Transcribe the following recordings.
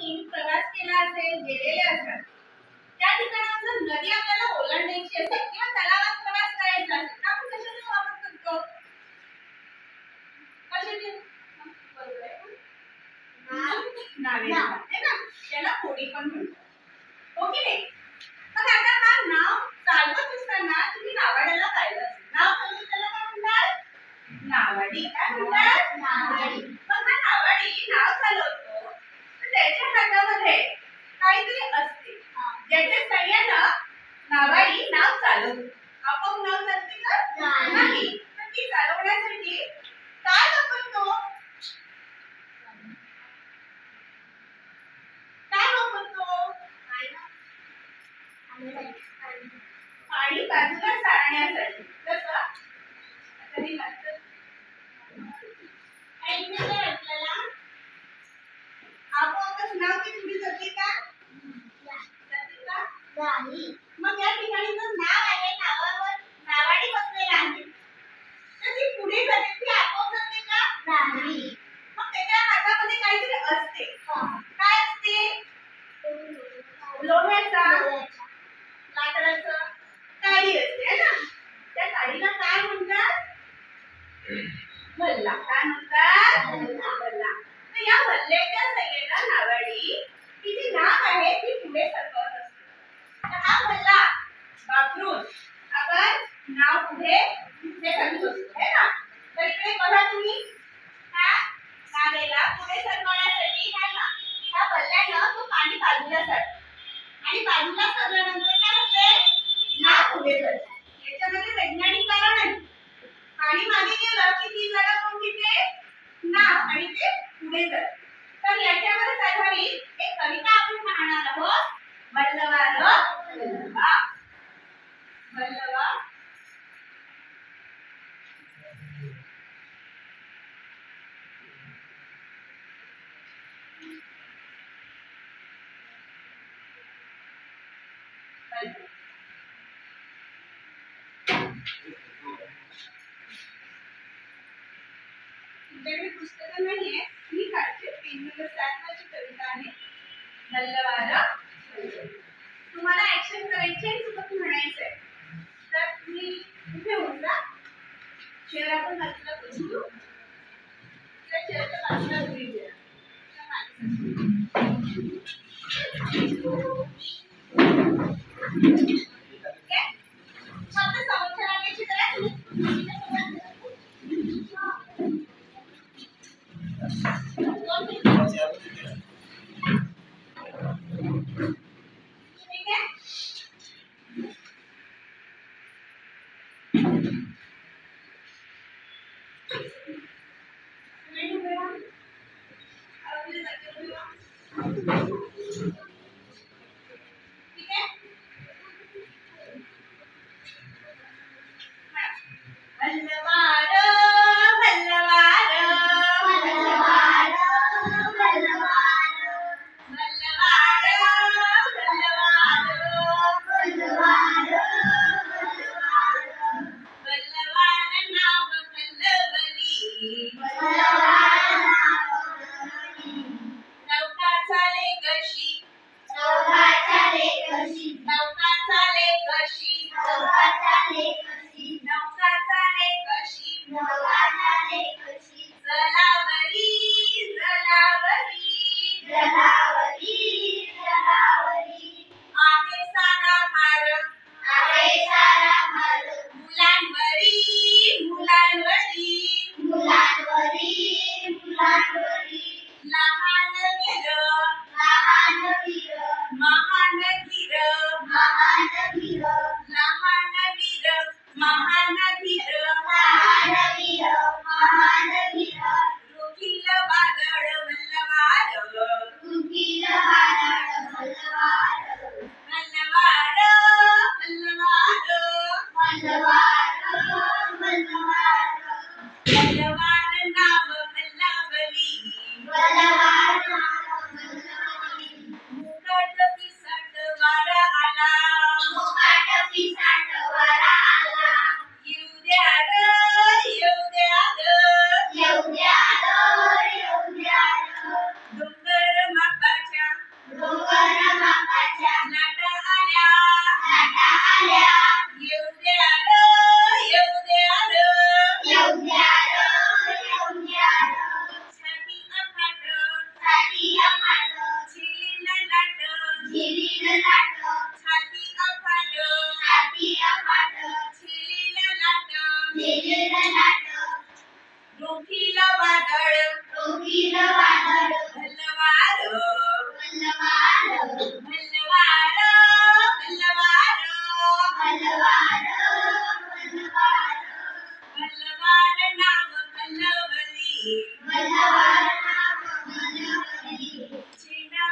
तुम्ही प्रवास केला असेल, गेलेले असाल, त्या ठिकाणावर नदी आपल्याला ओलांडायची असेल किंवा तलावात प्रवास करायचा असेल तर आपण कशाचा वापर करतो? कशाचे? बरोबर आहे, नावेचा, है ना? त्याला होडी पण म्हणतात. हो की नाही? मग आता हा नाव चालवत असताना तुम्ही नावाड्याला पाहिलं असेल. नाव चालवत त्याला काय म्हणतात? नावाडी. काय म्हणतात? नावाडी. मग हा नावाडी नाव चालवतो तर त्याच्या हातामध्ये काहीतरी असते ज्याच्या सहाय्यानं नावाडी नाव चालवते. आपोआप नाव चालते का? नाही. तर ती चालवण्यासाठी काय वापरतो? काय वापरतो? पाणी बाजूला सारण्यासाठी. कसं? आता मी म्हणतो आपल्याला आपोआपच नाव ती पुढे जाते का? जाते का? नाही. मग या ठिकाणी जो नाव आहे नावावर नावाडी बसलेला आहे तर ती पुढे जाते, ती आपोआप जाते का? नाही. मग त्याच्या हातामध्ये काहीतरी असते. काय असते? लोह्याचा, लाकडाचं काडी असते, है ना? त्या काडीला काय म्हणतात? भल्ला. काय म्हणतात? भल्ला. तर या भल्ल्याच्या सहाय्याने नावाडी ही जी नाव आहे ती पुढे सरकवत असते. तर हा भल्ला वापरून आपण नाव पुढे सरकवू शकतो, है ना? तर इकडे बघा तुम्ही नावेला पुढे सरकवण्यासाठी ह्या भल्ल्यानं तो पाणी बाजूला सरकवतो आणि बाजूला सरकल्यानंतर काय होते? नाव पुढे सरकते. याच्यामध्ये वैज्ञानिक कारण आहे. पाणी मागे गेलं की ती जागा कोणती? ते नाव आणि ते पुढे जाते. तर याच्यावरच आधारित एक कविता आपण पाहणार आहोत. वल्लवा र वल्लवा. वल्लवा तुमच्याकडे पुस्तकं नाहीये, मी काढते. पेन नंबर 7 वाची कविता आहे. वल्लवा र वल्लवा. तुम्हाला ऍक्शन करायची आहे, सोबत म्हणायचंय. तर तुम्ही इथे होऊन जा. चेअर आपण बाजूला बसू. त्या चेअरच्या बाजूला उभी द्या. फक्त समोरच्या लागायची करा. ठीक आहे?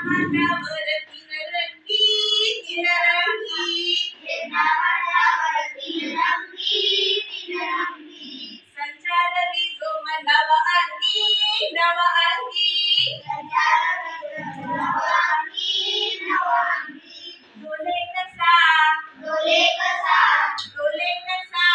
माथ्यावर तीन रंगी संचारली जो नव अंगी डोले कसा बोले कसा डोले कसा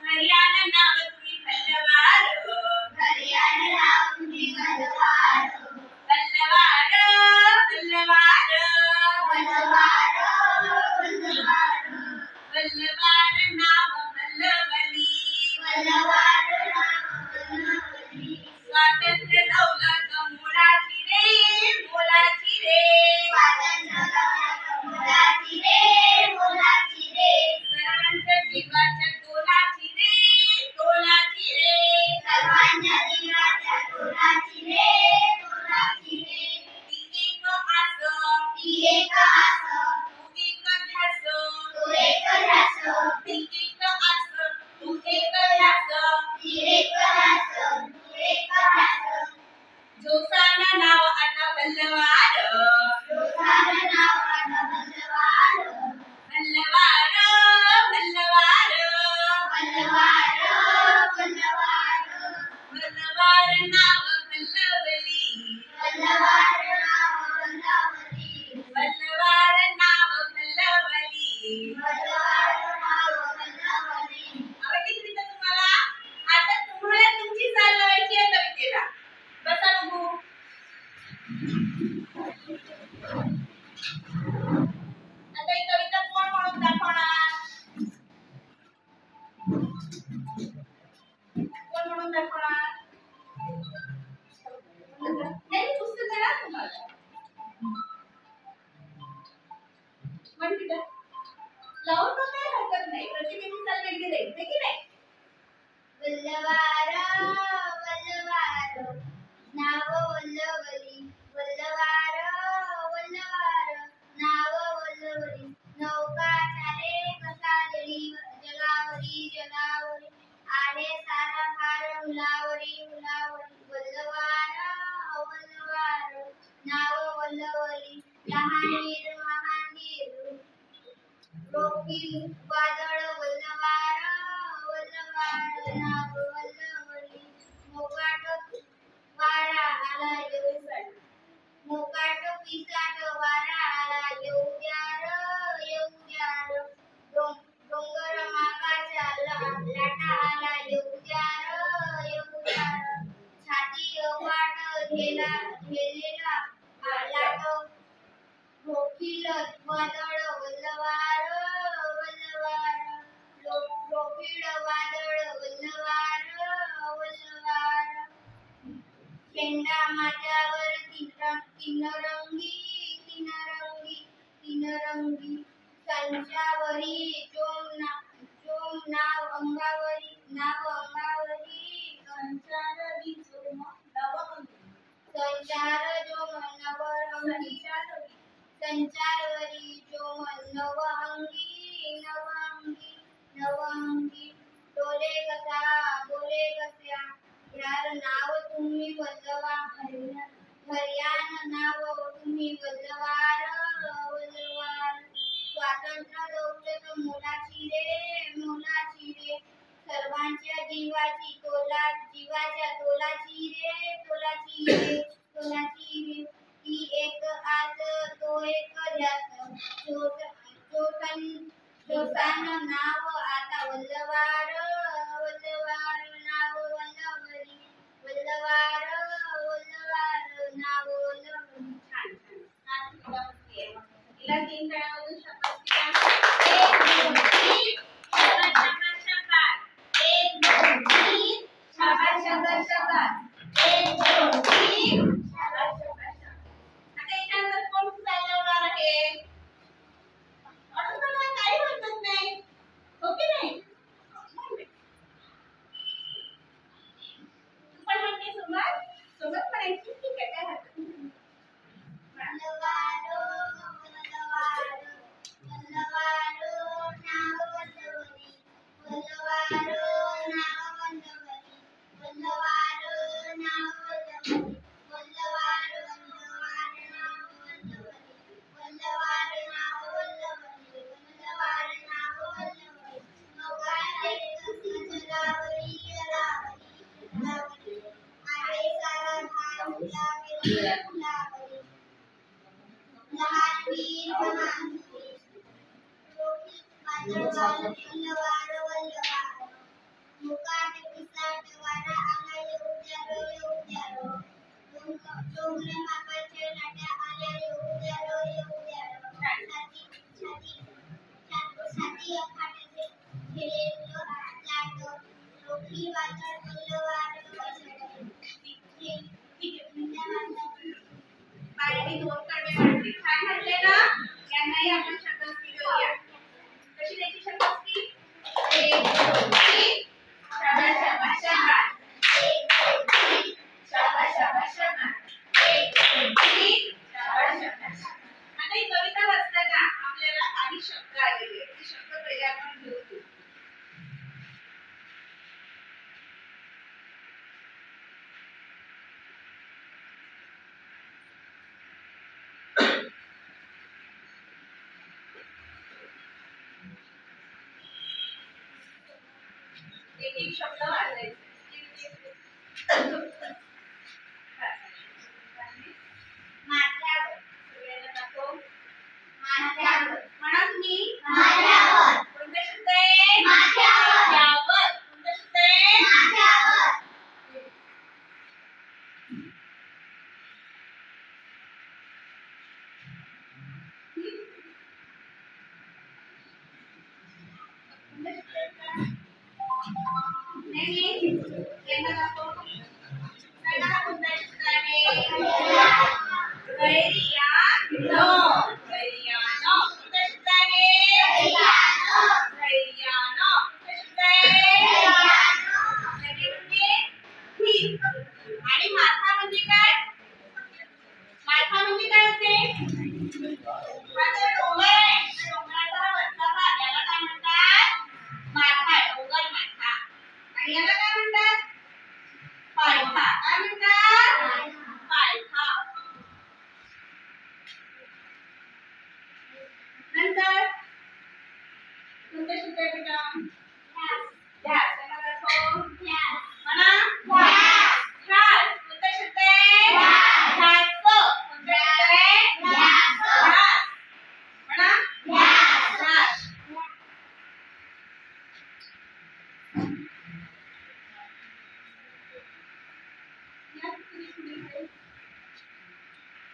हरियाणा नाव तुम्ही वल्लवार नाव वल्लवली स्वातंत्र्य दौलत मोलाची रे सर्वांच्या जीवाच्या तोलाची रे ती एक आस तू एक ध्यास ती एक ध्यास जोसाना नाव आता वल्लवार नाव वल्लवली आवडली कविता तुम्हाला? आता तुम्हाला तुमची चाल लावायची आहे कवितेला. बसा बघू. आता ही कविता कोण म्हणून दाखवणार? कोण म्हणून दाखवणार? नाही पुस्तक करा तुम्हाला. लावून पण काही हरकत नाही. प्रत्येकाची चाल वेगळी राहील की नाही? वल्लवार नाव वल्लवली नाव वल्लवली नौका चाले कसा जलावरी आहे सारा भार हुलावरी वल्लवार नाव वल्लवली लहान वीर महान वीर रोखील वादळ वल्लवार नाव वल्लवली मोकाट वारा आला मोकाट पिसाट वारा आला येऊ द्या डोंगर माकाच्या लाटा आला येऊ द्या छाती वाट झेलेला लाट रोखील वादळ वल्लवार रोखील वादळ वल्लवार शेंडा माथ्यावर तीन रंगी संचावरी जोम नाव अंगावरी संचार जोम नवअंगी संचारवरी जोम नवअंगी डोले कसा बोले कसा यार नाव तुम्ही वल्लवा हरियाणा नाव तुम्ही वल्लवार स्वातंत्र्य दौलत मोलाची रे सर्वांच्या जीवाच्या तोलाची रे ती एक आस तो एक ध्यास जोसान नाव आता वल्लवार नाव वल्लवली नाव वल्लवली. छान तिला 3 जणांमधून शपथ दिला. 1 2 3 शाबास शाबास शाबास. 1 2 3 शाबास शाबास. आता याच्यानंतर कोण चालवणार आहे? अडून काही हरकत नाही. हो की नाही? पण म्हणते सोबत म्हणायची ठीक आहे काय हरकत नाही. वादळ वल्लवार वल्लवार मुकाट पिसाट वारा आला येऊ डोंगर मापाच्या लाटा आल्या येऊ छाती अफाट झेलेलं लाट रोखी वादळ वल्लवार वल्लवार बाळांनी दोन कडवे म्हटले छान म्हटले ना यांनाही आपण शब्दस्की देऊया कशी द्यायची शब्दस्की 1 2 3 शाबास शाबास शाबास 1 2 3 शाबास शाबास शाबास 1 2 3 शाबास शाबास आता ही कविता वाचताना आपल्याला काही शब्द आलेले आहेत ते शब्द पहिले आपण घेऊ एक शब्द वाचायचे माथ्यावर सगळ्यांना दाखव माथ्यावर म्हणा तुम्ही माथ्यावर कोणते शब्द आहे माथ्यावर यावर कोणते शब्द आहे माथ्यावर नहीं यांना दाखव त्यांना कोणता शब्द आहे धैर्यानो धैर्यानो कोणता शब्द आहे धैर्यानो कोणता शब्द आहे धैर्य म्हणजे ही आणि माथा म्हणजे काय माथा म्हणजे काय असते माझा डोंगर आहे डोंगराचा वरचा भाग याला काय म्हणतात माथा डोंगर माथा आणि याला काय म्हणतात पायथा काय म्हणतात पायथा नंतर कोणते शब्द आहे बेटा ध्यास याला दाखव म्हणा ध्यास कोणता शब्द आहे ध्यास कोणता शब्द आहे ध्यास म्हणा ध्यास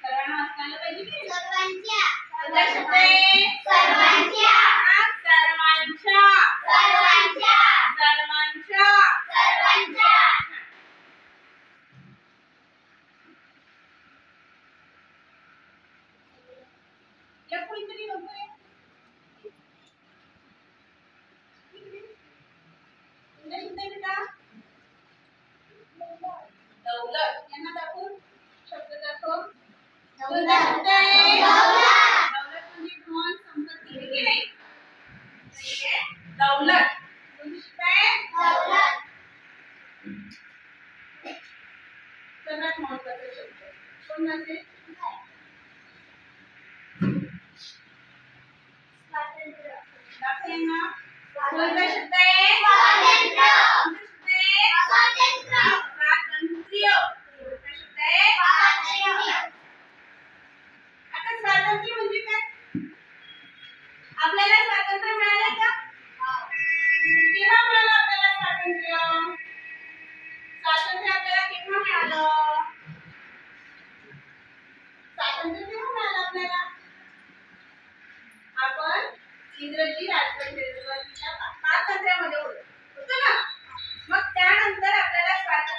सर्वांना वाचता पाहिजे की सर्वांच्या कोणता शब्द आहे सर्वांच्या सर्वांच्या सर्वांच्या सर्वांच्या सर्वांच्या या कोणीतरी लोक आहे कोणता शब्द आहे बेटा दौलत यांना दाखवून शब्द दाखव कोणता शब्द आहे दौलत म्हणजे धन संपत्ती आहे की नाही ठीक आहे दौलत कोणती शब्द आहे सर्वात महत्त्वाचा शब्द कोणता स्वातंत्र्य दाखव ना कोणता शब्द आहे स्वातंत्र्य कोणता शब्द आहे स्वातंत्र्य कोणता शब्द आहे आता स्वातंत्र्य म्हणजे काय आपल्याला स्वातंत्र्य मिळाले का केव्हा मिळालं आपल्याला स्वातंत्र्य स्वातंत्र्य आपल्याला केव्हा मिळालं स्वातंत्र्य केव्हा मिळालं आपल्याला आपण इंग्रजी राजवटीच्या स्वातंत्र्यामध्ये होतो ना मग त्यानंतर आपल्याला स्वातंत्र्य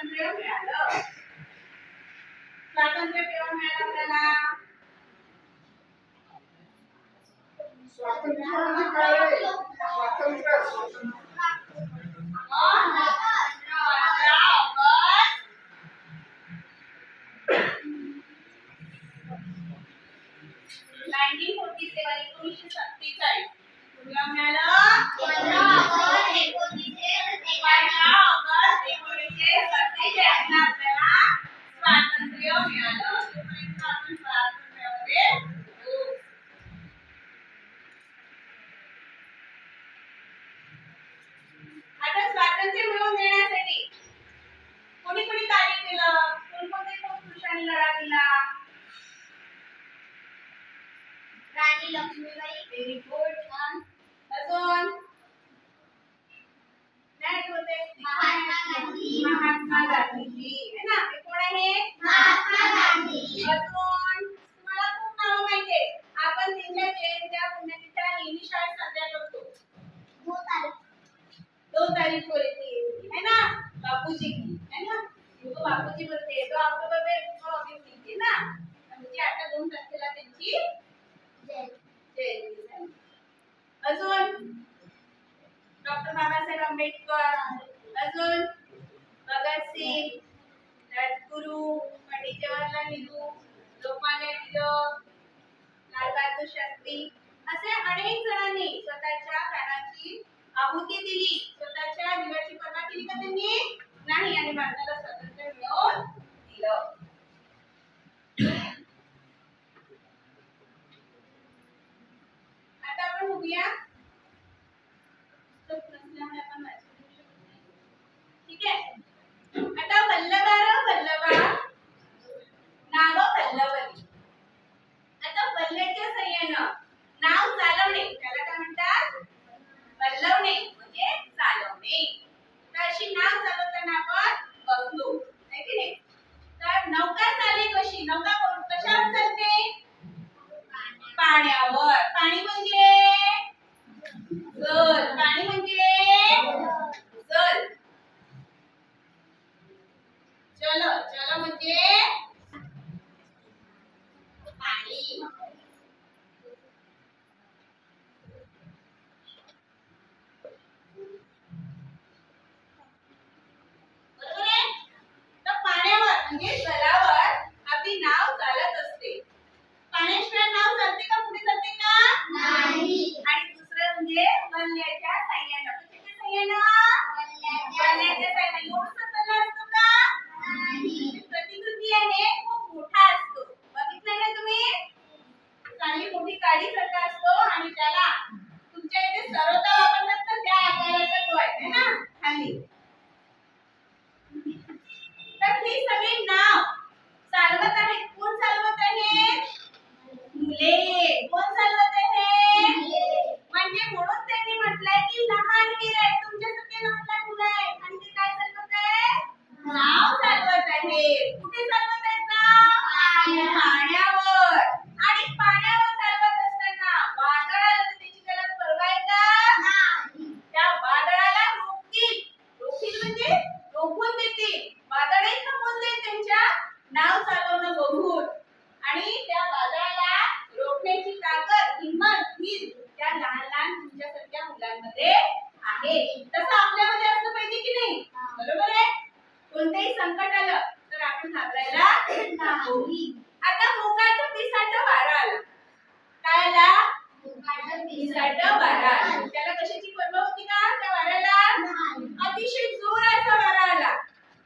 गांधीजी है ना, हे कोण आहे? महात्मा गांधी. अजून तुम्हाला खूप नाव माहितीये. आपण त्यांच्या जयंत्या पुण्यतिथ्या नेहमी शाळेत साजऱ्या करतो. 2 तारीख को रहती है ना, बापूजी की है ना, तो बापूजी बोलते हैं तो अक्टूबर में वो अभी हुई थी ना, म्हणजे आता 2 तारखेला त्यांची जयंती झाली. अजून डॉक्टर बाबासाहेब आंबेडकर, अजून भगतसिंग, राजगुरू, पंडित जवाहरलाल नेहरू, लोकमान्य टिळक, लाल बहादूर शास्त्री असे अनेक जणांनी स्वतःच्या प्राणाची आहुती दिली. स्वतःच्या जीवाची पर्वा केली का त्यांनी? नाही, आणि भारताला स्वातंत्र्य मिळवून दिलं. आता आपण बघूया, ठीक आहे. आता वल्लभा नाव वल्लवली. आता वल्लेच्या सहाय्यानं नाव चालवणे त्याला काय म्हणतात? वल्लवणे म्हणजे चालवणे. तर अशी नाव चालवताना आपण बघलो आहे की नाही. तर नौका चाले कशी? नौका कशावर चालते? पाण्यावर. पाणी म्हणजे जल. पाणी म्हणजे जल. जल म्हणजे पाणी. बरोबर आहे. तर पाण्यावर म्हणजे जलावर आपली नाव चालत असते. पाण्याशिवाय नाव चालते का? पुढे चालते का? नाही. आणि दुसरं म्हणजे वल्ल्याच्या साहाय्यानं. कशाच्या साहाय्यानं? वल्ल्याच्या साहाय्यानं. एवढंच चाललं असतं का? नाही. प्रतिकृती आहे खूप मोठा असतो. बघितलं ना तुम्ही? चांगली मोठी गाडी सारखा असतो आणि त्याला तुमच्या इथे सरोता वापरतात तर त्या आकाराचा तो आहे ना खाली. तर ही सगळी नाव चालवत आहेत. कोण चालवत आहे? मुले. कोण चालवत आहे? म्हणजे म्हणून त्यांनी म्हटलंय की लहान वीर आहेत. तुमच्यासारखे लहान मुलं आहेत आणि ते काय चालवत आहे? नाव चालवत आहेत. कुठे चालवत आहेत नाव? पाण्यावर. आणि पाण्यावर चालवत असताना वादळ आलं तर त्याची त्याला परवा आहे का? त्या वादळाला रोखतील. रोखतील म्हणजे रोखून देतील. वादळही थांबून जाईल त्यांच्या नाव चालवणं बघून. आणि त्या वादळाला रोखण्याची ताकद, हिंमत ही त्या लहान लहान तुमच्यासारख्या मुलांमध्ये आहे. तसं आपल्यामध्ये असलं पाहिजे की नाही? बरोबर आहे. कोणतेही संकट आलं तर आपण घाबरायला नाही. आता मोकाचं पिसाचं वारा आला. काय आला? पिसाचं वारा आला. त्याला कशाची पर्वा होती का त्या वाऱ्याला? अतिशय जोराचा वारा आला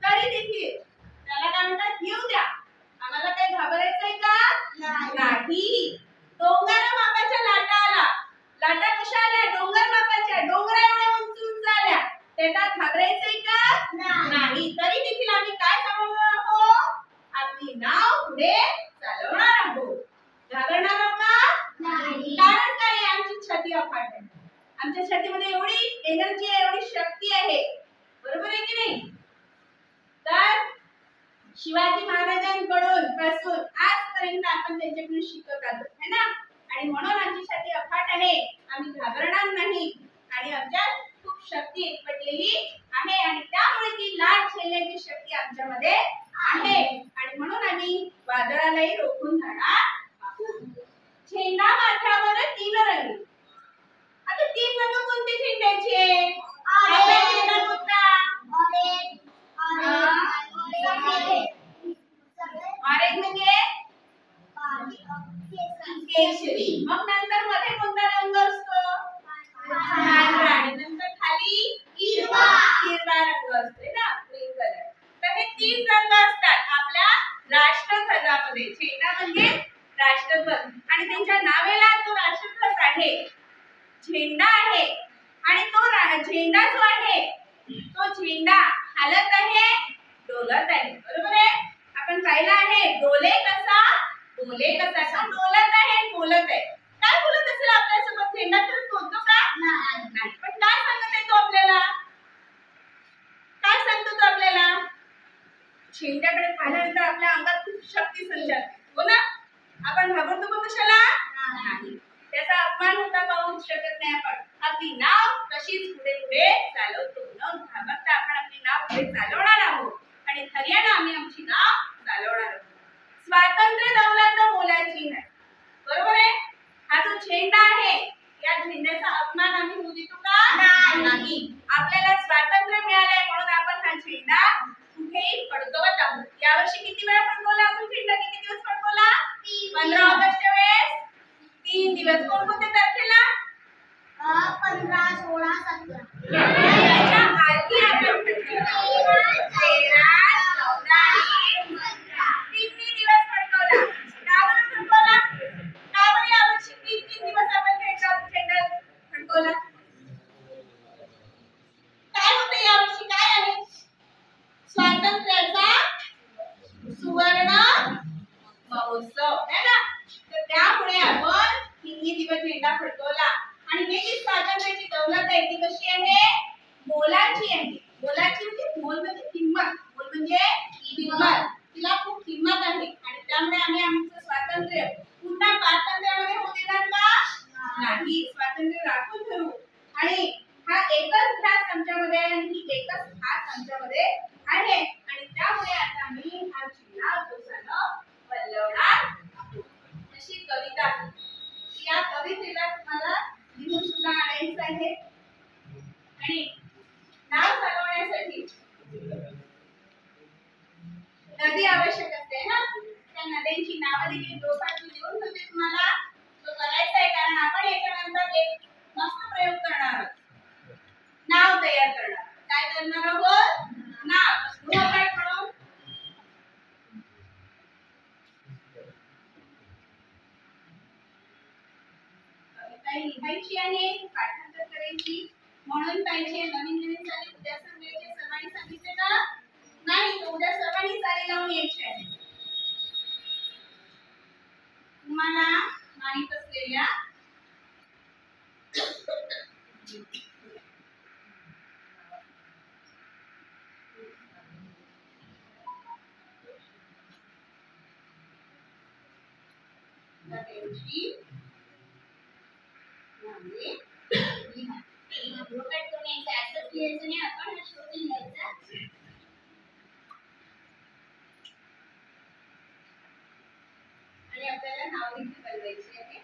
तरी देखील त्याला काय म्हणतात? येऊ द्या, आम्हाला काय घाबरायचंय का? नाही. डोंगर मापाच्या लाटा आला. लाटा कशा आल्या? डोंगर मापाच्या. डोंगरा एवढ्या उंच उंच आल्या. त्याला घाबरायचंय का? नाही. तरी देखील आम्ही काय चालवणार आहोत? आपली नाव पुढे चालवणार आहोत. घाबरणार आहोत का? नाही. कारण काय? आमची छाती अफाट आहे. आमच्या छातीमध्ये एवढी एनर्जी आहे, एवढी शक्ती आहे. बरोबर आहे की नाही? तर शिवाजी महाराजांकडून पासून आजपर्यंत आपण त्यांच्याकडून शिकत आलो है ना. आणि म्हणून आमची छाती अफाट आहे. आम्ही घाबरणार नाही आणि आमच्यात खूप शक्ती एकवटलेली आहे आणि त्यामुळे ती लाट झेलण्याची शक्ती आमच्यामध्ये आहे आणि म्हणून आम्ही वादळालाही रोखून जाणार आहोत. झेंडा माथ्यावर 3 रंग. आता 3 रंग कोणते झेंड्याचे? आपला झेंडा कोणता? ऑरेंज म्हणजे केशरी. मग नंतर मध्ये कोणता रंग असतो? पांढरा. आणि नंतर खाली हिरवा रंग असतो ना, ग्रीन कलर. तर हे 3 रंग असतात आपल्या राष्ट्रध्वजामध्ये. झेंडा म्हणजे राष्ट्रध्वज आणि त्यांच्या नावेला तो राष्ट्रध्वज आहे. झेंडा आहे आणि तो झेंडा जो आहे तो झेंडा हालत आहे, डोलत आहे. बरोबर आहे. आपण पाहिलं आहे डोले कसा बोले कसा. तो डोलत आहे, बोलत आहे. काय बोलत असेल आपल्यासोबत? झेंडा तर बोलतो का? नाही. पण काय सांगत आहे तो आपल्याला? काय सांगतो तो आपल्याला? झेंड्याकडे पाहिल्यानंतर आपल्या अंगात खूप शक्ती संचारते, हो ना? आपण घाबरतो का कशाला? नाही. त्याचा अपमान होता पाहू शकत नाही आपण. आपली नाव तशीच पुढे पुढे चालवतो. न घाबरता आपण आपली नाव पुढे चालवणार आहोत आणि खऱ्यानं आम्ही आमची नाव चालवणार आहोत. स्वातंत्र्य दौलत मोलाची नाही, बरोबर आहे? हा जो झेंडा आहे, या झेंड्याचा अपमान आम्ही होऊ देतो का? नाही. आपल्याला स्वातंत्र्य मिळालंय म्हणून आपण हा झेंडा कुठेही फडकवत आहोत. यावर्षी किती वेळा फडकवला आपण झेंडा? किती दिवस फडकवला? 15 ऑगस्टच्या वेळेस 3 दिवस. कोणकोणत्या तारखेला? 15, 16, 17. याच्या आधी आपण फडकवला 13, 14 आणि 3 दिवस फडकवला. का बरं फडकवला? का बरं यावर्षी 3 दिवस आपण झेंडा फडकवला? काय होतं यावर्षी? काय आहे? स्वातंत्र्याचा सुवर्ण महोत्सव है ना? तर त्यामुळे आपण 3 दिवस झेंडा फडकवला आणि हे जी स्वातंत्र्याची दौलत आहे ती कशी आहे? मोलाची आहे. मोलाची म्हणजे मोल म्हणजे किंमत. मोल म्हणजे किंमत. तिला खूप किंमत आहे आणि त्यामुळे आम्ही आमचं स्वातंत्र्य पुन्हा पारतंत्र्यामध्ये होऊ देणार का? नाही. स्वातंत्र्य राखून ठेवू आणि हा एकच ध्यास आमच्यामध्ये आहे आणि ही एकच हात आमच्यामध्ये आहे आणि त्यामुळे आता आम्ही हा जिल्हा जोशानं वल्लवणार आहोत. अशी कविता आहे. या कवितेला तुम्हाला लिहून सुद्धा आणायचं आहे आणि नाव चालवण्यासाठी नदी आवश्यक असते ना? त्या नद्यांची नावं देखील दोघांची लिहून ठेवते तुम्हाला. तो करायचा आहे कारण आपण याच्यानंतर एक मस्त प्रयोग करणार आहोत. नाव तयार करणार. काय करणार आहोत? नाव. गृहपाठ म्हणून काही लिहायची आहे, पाठांतर करायची. म्हणून पाहिजे नवीन नवीन चाली उद्या सांगायचे. सर्वांनी सांगितले का? नाही. तर उद्या सर्वांनी चाली लावून यायची आहे. तुम्हाला माहित असलेल्या नद्यांची नावे लिहा. गृहपाठ करून यायचं. असंच लिहायचं नाही, आपण हा शोधून लिहायचा. आणि आपल्याला नाव देखील बनवायचे आहे.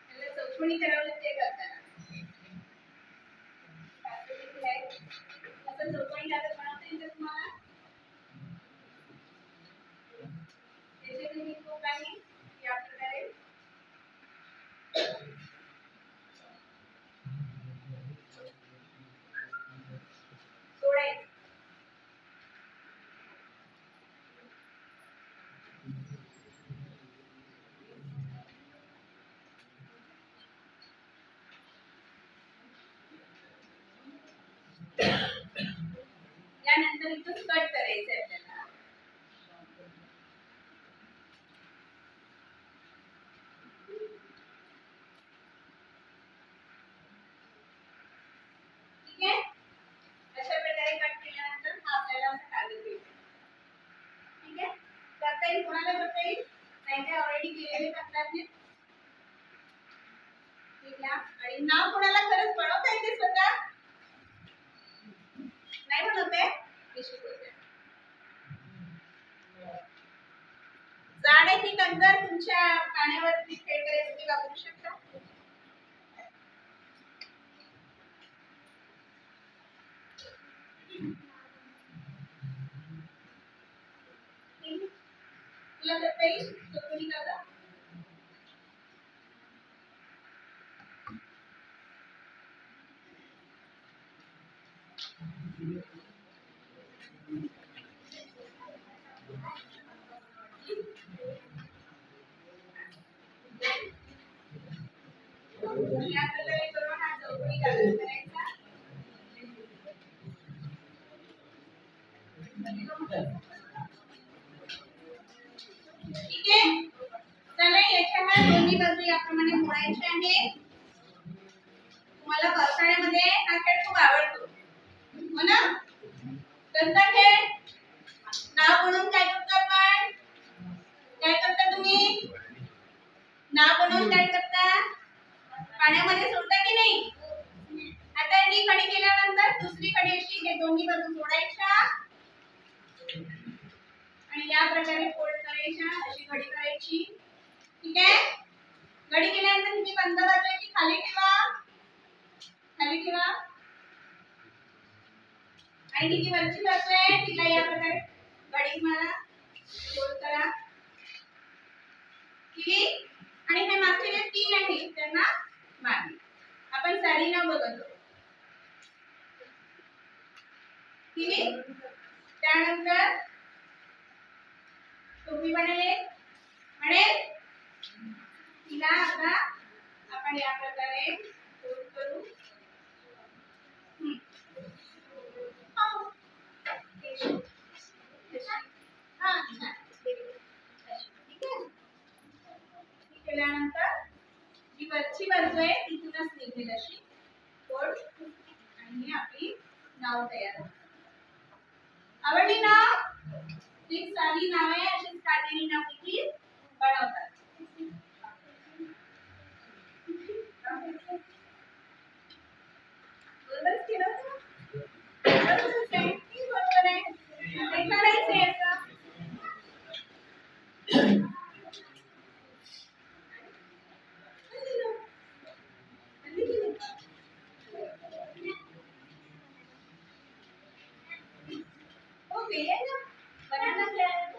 त्याला चौकोनी ठरवलं ते करताना असं चौकोनी कागद बनवता येईल का तुम्हाला? त्याचे तुम्ही खूप आहे या प्रकारे सोडायचं. यानंतर इथून कट करायचं आहे आपल्याला. ठीक आहे? अशा प्रकारे कट केल्यानंतर हा आपल्याला असा कागद मिळतो. ठीक आहे? करता येईल? कोणाला करता येईल? नाही ते ऑलरेडी केलेले करतात ने. ठीक आहे? आणि नाव कोणाला खरंच बनवता येते स्वतः? नाही बनवते? मी शिकवते. जाड आहे ती कंकर तुमच्या कानावरती खेळ करायसाठी वापरू शकता. तुला करता येईल? चौकोनी कागद. या प्रकारे करून हा चौकोनी कागद करायचा. ठीक आहे? पाण्यामध्ये मोडायचे आहे. तुम्हाला पावसाळ्यामध्ये हा खेळ खूप आवडतो, हो ना? कोणता खेळ? नाव बनवून काय करतो आपण? काय करता तुम्ही? नाव बनवून काय करता? पाण्यामध्ये सोडता की नाही? आता ही कडी केल्यानंतर दुसरी कडी अशी हे दोन्ही बाजू जोडायच्या आणि या प्रकारे फोल्ड करायच्या, अशी घडी करायची. ठीक आहे? घडी केल्यानंतर ही बंद बाजू आहे ती खाली ठेवा, खाली ठेवा. आणि ही जी वरची बाजू आहे तिला या प्रकारे घडी मारा, फोल्ड करा. केली? आणि हे मागचे जे तीन आहेत त्यांना मारली. आपण साडीला बघतो. केली? त्यानंतर टोपी बनेल, तिला आता आपण या प्रकारे फोल्ड करू. केल्यानंतर जी वरची बाजू आहे तिथूनच निघेल अशी फोल्ड आणि ही आपली नाव तयार होते. आवडली नाव? ती साधी नाव आहे, अशीच काटेरी नाव देखील बनवतात. बरोबरच केलं होतं? बरोबरच आहे. किती बरोबर आहे? हे करायचंय आता. Okay, banana